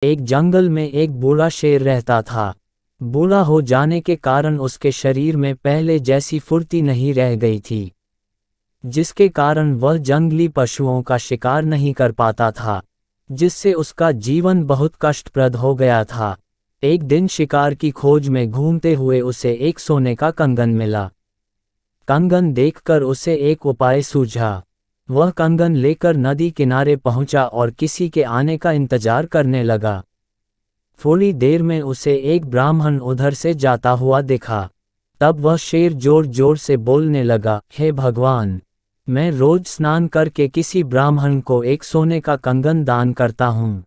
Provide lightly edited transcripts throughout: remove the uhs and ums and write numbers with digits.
एक जंगल में एक बूढ़ा शेर रहता था। बूढ़ा हो जाने के कारण उसके शरीर में पहले जैसी फुर्ती नहीं रह गई थी, जिसके कारण वह जंगली पशुओं का शिकार नहीं कर पाता था, जिससे उसका जीवन बहुत कष्टप्रद हो गया था। एक दिन शिकार की खोज में घूमते हुए उसे एक सोने का कंगन मिला। कंगन देखकर उसे एक उपाय सूझा। वह कंगन लेकर नदी किनारे पहुंचा और किसी के आने का इंतजार करने लगा। थोड़ी देर में उसे एक ब्राह्मण उधर से जाता हुआ दिखा। तब वह शेर जोर जोर से बोलने लगा, हे भगवान, मैं रोज स्नान करके किसी ब्राह्मण को एक सोने का कंगन दान करता हूँ।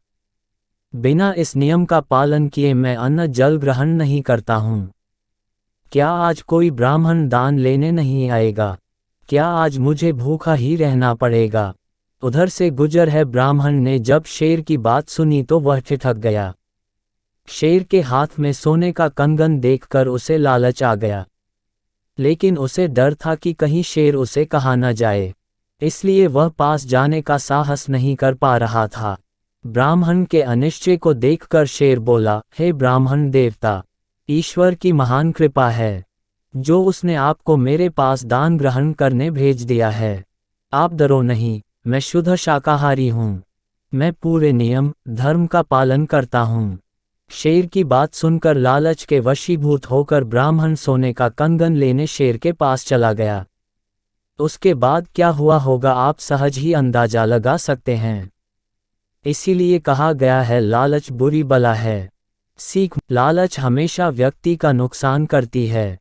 बिना इस नियम का पालन किए मैं अन्न जल ग्रहण नहीं करता हूँ। क्या आज कोई ब्राह्मण दान लेने नहीं आएगा? क्या आज मुझे भूखा ही रहना पड़ेगा? उधर से गुजर है ब्राह्मण ने जब शेर की बात सुनी तो वह ठिठक गया। शेर के हाथ में सोने का कंगन देखकर उसे लालच आ गया, लेकिन उसे डर था कि कहीं शेर उसे कहा न जाए, इसलिए वह पास जाने का साहस नहीं कर पा रहा था। ब्राह्मण के अनिश्चय को देखकर शेर बोला, हे ब्राह्मण देवता, ईश्वर की महान कृपा है जो उसने आपको मेरे पास दान ग्रहण करने भेज दिया है। आप डरो नहीं, मैं शुद्ध शाकाहारी हूँ। मैं पूरे नियम धर्म का पालन करता हूँ। शेर की बात सुनकर लालच के वशीभूत होकर ब्राह्मण सोने का कंगन लेने शेर के पास चला गया। उसके बाद क्या हुआ होगा आप सहज ही अंदाजा लगा सकते हैं। इसीलिए कहा गया है, लालच बुरी बला है। सीख, लालच हमेशा व्यक्ति का नुकसान करती है,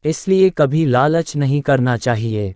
इसलिए कभी लालच नहीं करना चाहिए।